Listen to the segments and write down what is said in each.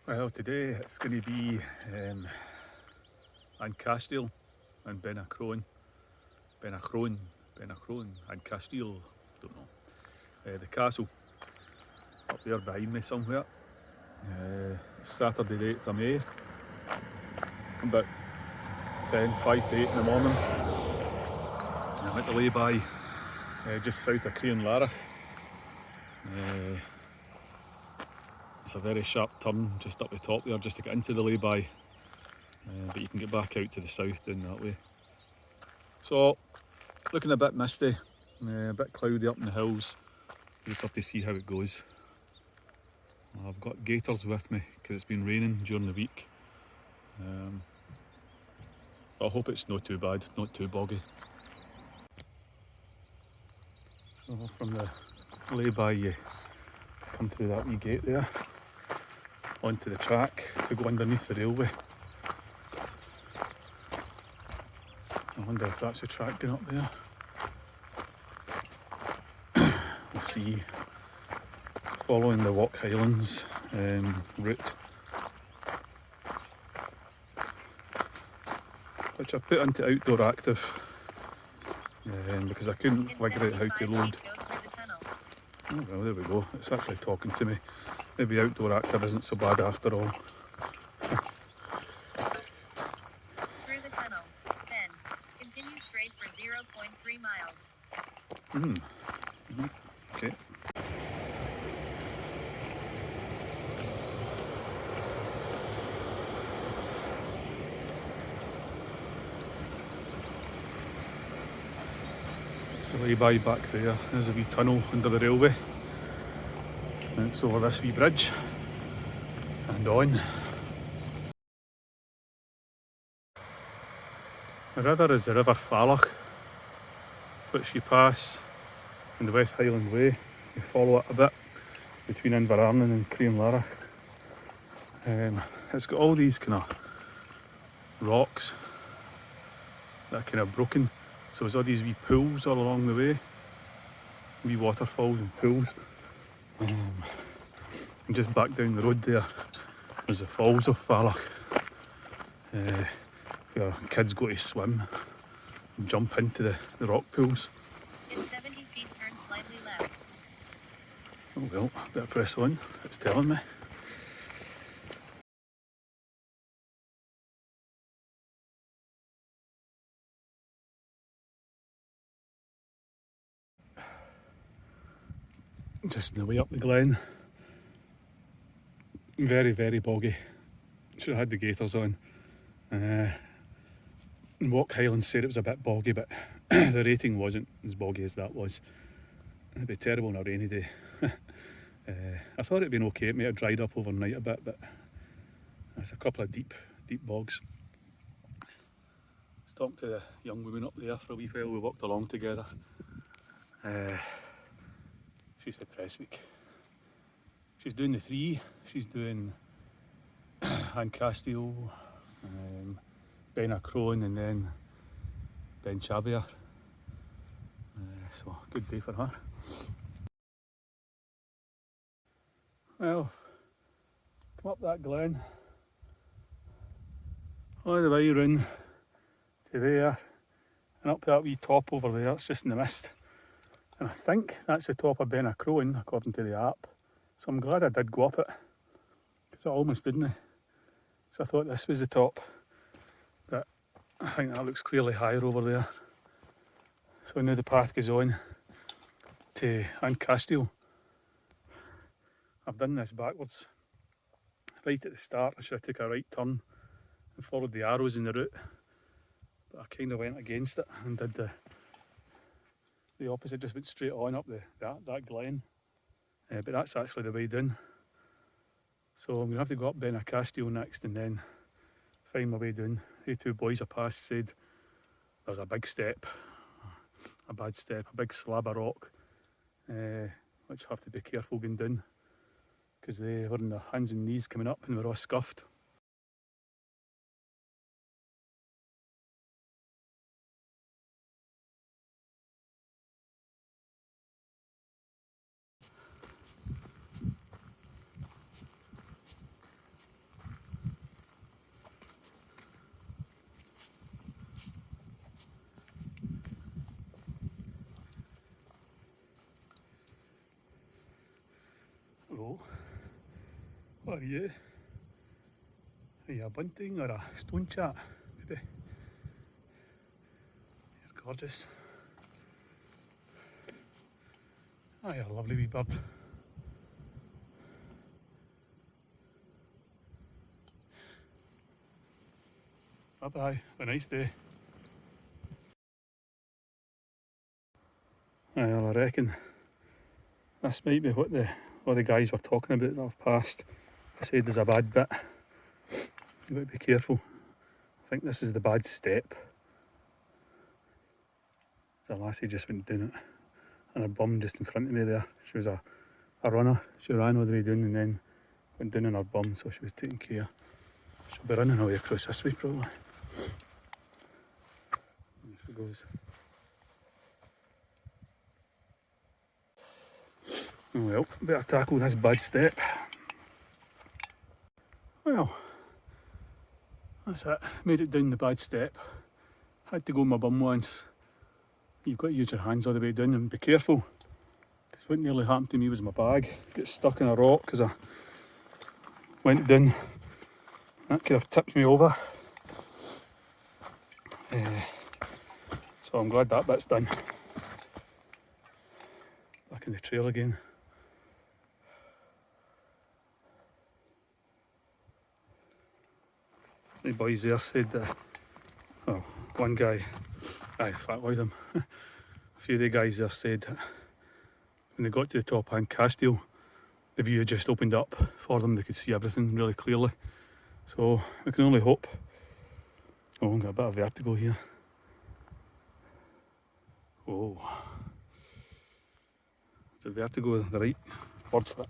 Well, today it's going to be on Caisteal and Beinn, Chroin and Caisteal, don't know. The castle up there behind me somewhere. Saturday the 8th of May, about 5 to 8 in the morning. I'm at the lay-by just south of Craiglang. It's a very sharp turn just up the top there just to get into the lay-by, but you can get back out to the south down that way. So, looking a bit misty, a bit cloudy up in the hills. Just have to see how it goes. I've got gaiters with me because it's been raining during the week. I hope it's not too bad, not too boggy. So from the lay-by you come through that wee gate there onto the track to go underneath the railway. I wonder if that's the track going up there. We'll see. Following the Walk Highlands route, which I've put into outdoor active because I couldn't figure out how to load. Oh, well, there we go. It's actually talking to me. Maybe outdoor active isn't so bad after all. Through the tunnel, then continue straight for 0.3 miles. Okay. So lay-by back there. There's a wee tunnel under the railway. And it's over this wee bridge and on. The river is the River Fallach, which you pass in the West Highland Way. You follow it a bit between Inverarnon and Craiglang. It's got all these kind of rocks that are kind of broken. So there's all these wee pools all along the way, wee waterfalls and pools. And just back down the road there's the Falls of Fallach, where kids go to swim and jump into the rock pools. In 70 feet, turn slightly left. Oh well, better press on, it's telling me. Just on the way up the glen. Very, very boggy. Should have had the gaiters on. Walk Highlands said it was a bit boggy, but the rating wasn't as boggy as that was. It'd be terrible on a rainy day. I thought it'd been okay. It may have dried up overnight a bit, but there's a couple of deep bogs. I was talking to the young woman up there for a wee while. We walked along together. She's the Presswick. She's doing the 3. She's doing Caisteal, Beinn, Chroin, and then Beinn. So good day for her. Well, come up that glen, all the way round to there, and up that wee top over there. It's just in the mist, and I think that's the top of Beinn Chroin according to the app. So I'm glad I did go up it, because I almost didn't. So I thought this was the top, but I think that looks clearly higher over there. So now the path goes on to Caisteal. I've done this backwards. Right at the start I should have took a right turn and followed the arrows in the route, but I kind of went against it and did the opposite, just went straight on up that glen. But that's actually the way down. So I'm going to have to go up Beinn Caisteal next and then find my way down. The 2 boys I passed said there's a big step, a bad step, a big slab of rock, which I have to be careful going down, because they were on their hands and knees coming up and were all scuffed. Oh, what are you? Are you a bunting or a stone chat? Maybe. You're gorgeous. Oh, you're a lovely wee bird. Bye bye. Have a nice day. Aye, well, I reckon this might be what the guys were talking about that I've passed. They said there's a bad bit. You've got to be careful. I think this is the bad step. There's a lassie just went down it, and her bum just in front of me there. She was a runner. She ran all the way down and then went down on her bum, so she was taking care. She'll be running away across this way probably. There she goes. Oh well, better tackle this bad step. Well, that's it. Made it down the bad step. Had to go on my bum once. You've got to use your hands all the way down and be careful. Because what nearly happened to me was my bag got stuck in a rock because I went down. That could have tipped me over. So I'm glad that bit's done. Back in the trail again. The boys there said that, well, one guy, in fact, one of them, a few of the guys there said that when they got to the top and Caisteal, the view had just opened up for them. They could see everything really clearly. So we can only hope. Oh, I've got a bit of vertigo here. Oh, is vertigo the right word for it?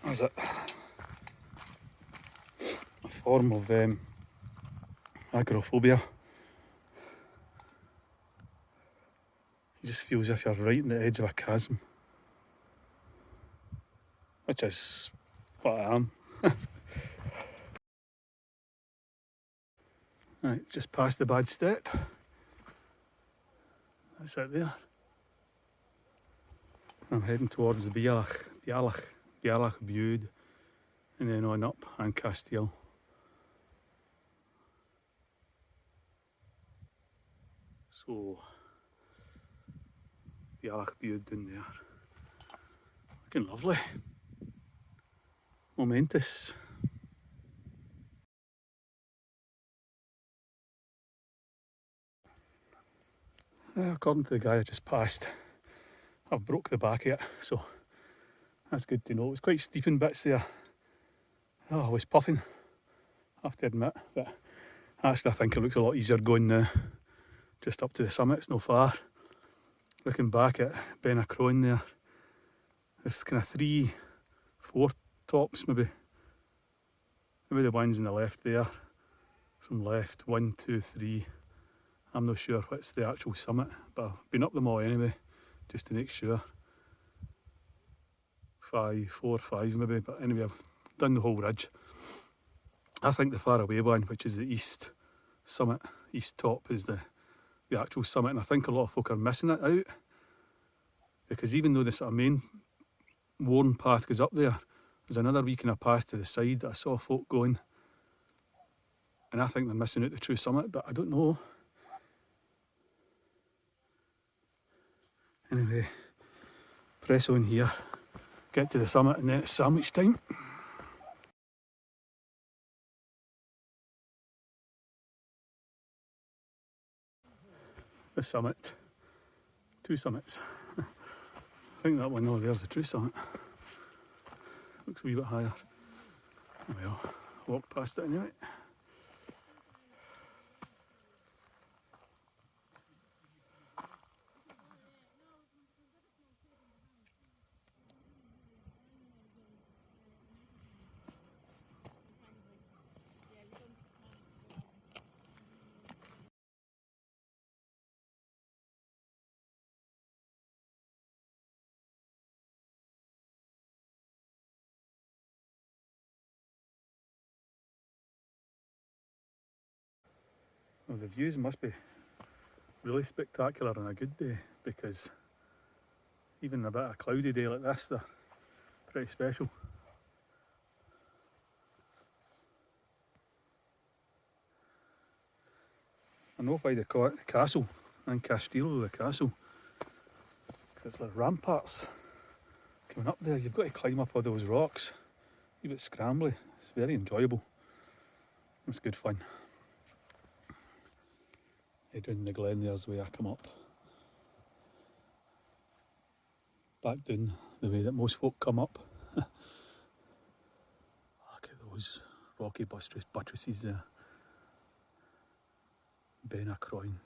Is it a form of agoraphobia? You just feel as if you're right on the edge of a chasm, which is what I am. Right, just past the bad step. That's it there. I'm heading towards the Beinn, Bude, and then on up and Caisteal. So, Beinn Bude down there. Looking lovely. Momentous. According to the guy I just passed, I've broke the back of it, so that's good to know. It was quite steep in bits there. Oh, I was puffing, I have to admit, but actually I think it looks a lot easier going now, just up to the summit. It's no far. Looking back at Beinn Chroin there, there's kind of 3, 4 tops maybe. Maybe the ones on the left there, from left, 1, 2, 3. I'm not sure what's the actual summit, but I've been up them all anyway, just to make sure. 5, 4, 5 maybe, but anyway, I've done the whole ridge. I think the far away one, which is the east summit, east top, is the actual summit, and I think a lot of folk are missing it out, because even though the sort of main worn path goes up there, there's another wee kind of path to the side that I saw folk going, and I think they're missing out the true summit, but I don't know. Anyway, press on here, get to the summit, and then it's sandwich time. The summit, 2 summits. I think that one over there's the true summit. Looks a wee bit higher. Well, I walked past it anyway. Well, the views must be really spectacular on a good day, because Even a bit of a cloudy day like this, they're pretty special. I know by the castle and Caisteal, the castle, because it's like ramparts coming up there. You've got to climb up all those rocks. A bit scrambly. It's very enjoyable. It's good fun. Down the glen there's the way I come up. Back down the way that most folk come up. Look at those rocky buttresses there. Beinn, Chroin.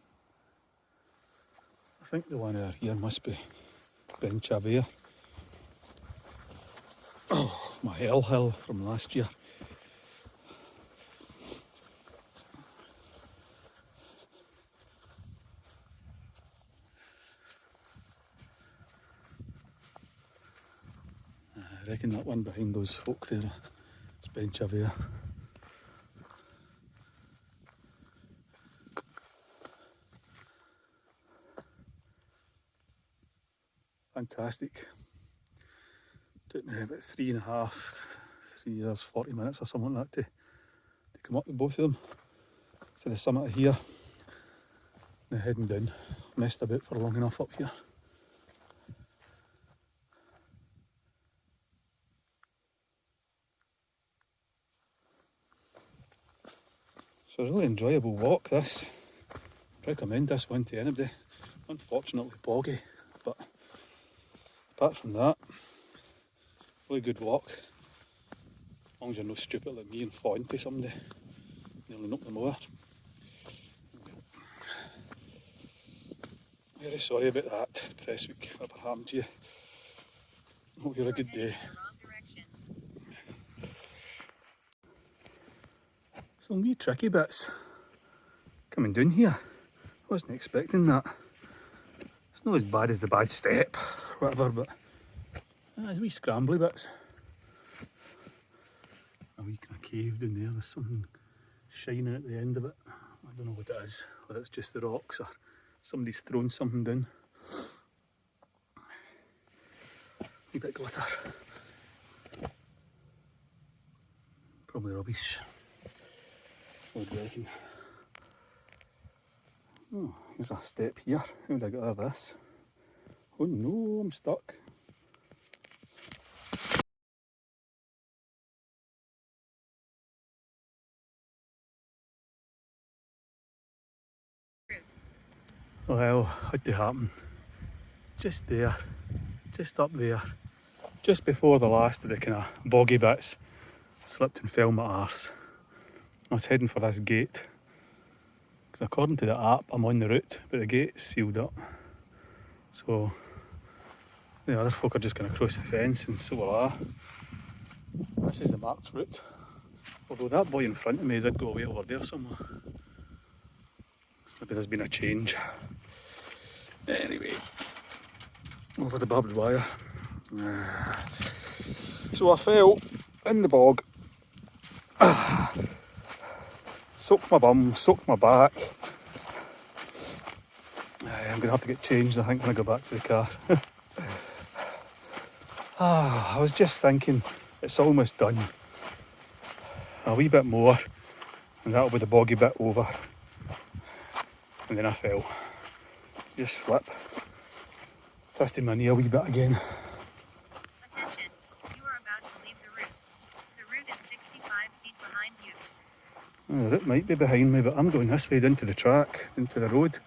I think the one over here must be Beinn. Oh, my hill from last year. I reckon that one behind those folk there, it's Beinn. Fantastic. Took me about 3 hours, 40 minutes or something like that to come up with both of them to the summit of here. Now heading down. Messed about for long enough up here. So a really enjoyable walk this. Recommend this one to anybody. Unfortunately boggy, but apart from that, really good walk. As long as you're not stupid like me and fall into somebody, nearly knock them over. Very sorry about that, Presswick, whatever happened to you. Hope you have a good day. Some wee tricky bits coming down here. I wasn't expecting that. It's not as bad as the bad step, whatever, but there's wee scrambly bits. A wee kind of cave down there, there's something shining at the end of it. I don't know what it is, whether it's just the rocks or somebody's thrown something down. Wee bit of glitter. Probably rubbish. Would reckon. Oh, here's a step here. How would I get out of this? Oh no, I'm stuck. Well, had to happen. Just there, just up there, just before the last of the kind of boggy bits, slipped and fell my arse. I was heading for this gate, because according to the app I'm on the route, but the gate's sealed up. So the other folk are just going to cross the fence, and so will I. This is the marked route. Although that boy in front of me did go away over there somewhere. Maybe there's been a change. Anyway, over the barbed wire. So I fell in the bog. Soaked my bum, soaked my back. I'm going to have to get changed, I think, when I go back to the car. I was just thinking, it's almost done. A wee bit more, and that'll be the boggy bit over. And then I fell. Just slip. Twisted my knee a wee bit again. Attention, you are about to leave the route. The route is 65 feet behind you. The route might be behind me, but I'm going this way down to the track, into the road.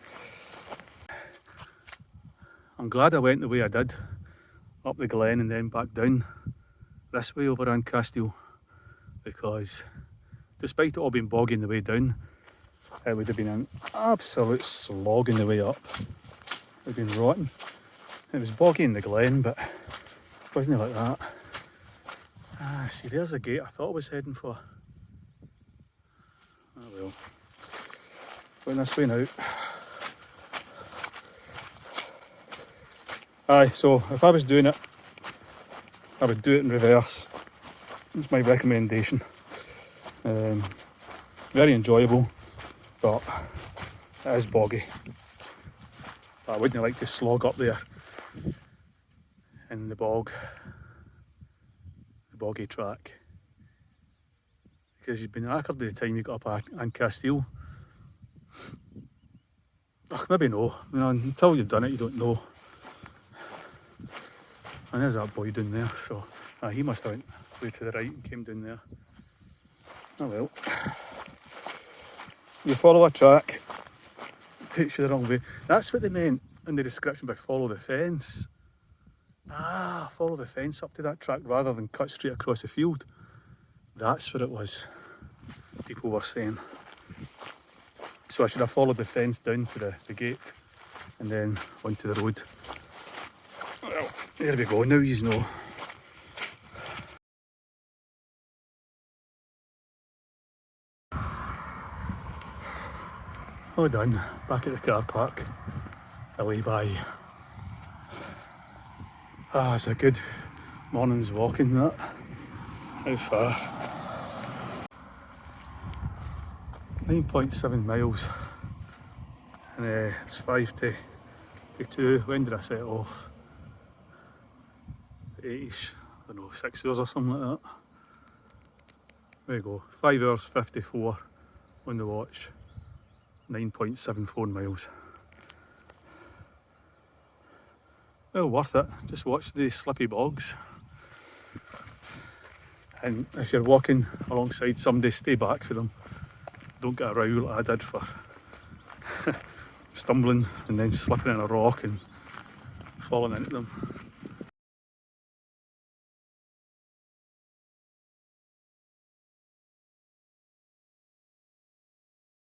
I'm glad I went the way I did, up the glen and then back down this way over on Caisteal, because despite it all being boggy on the way down, it would have been an absolute slog on the way up. It would have been rotten. It was boggy in the glen, but it wasn't like that. See, there's the gate I thought I was heading for. Oh well. Going this way now. Aye, so if I was doing it, I would do it in reverse. That's my recommendation. Very enjoyable, but it is boggy. But I wouldn't like to slog up there in the boggy track. Because you've been knackered by the time you got up on Caisteal. Maybe no. Until you've done it, you don't know. And there's that boy down there. So he must have went way to the right and came down there. Oh well. You follow a track, it takes you the wrong way. That's what they meant in the description by follow the fence. Follow the fence up to that track rather than cut straight across the field. That's what it was, people were saying. So I should have followed the fence down to the gate and then onto the road. Well, there we go, now you know. All done, back at the car park, away by. It's a good morning's walking that. How far? 9.7 miles. And it's 5 to 2. When did I set off? 8ish, I don't know, 6 hours or something like that. There you go, 5 hours 54 on the watch. 9.74 miles. Well, worth it. Just watch the slippy bogs. And if you're walking alongside somebody, stay back for them. Don't get a row like I did for stumbling and then slipping in a rock and falling into them.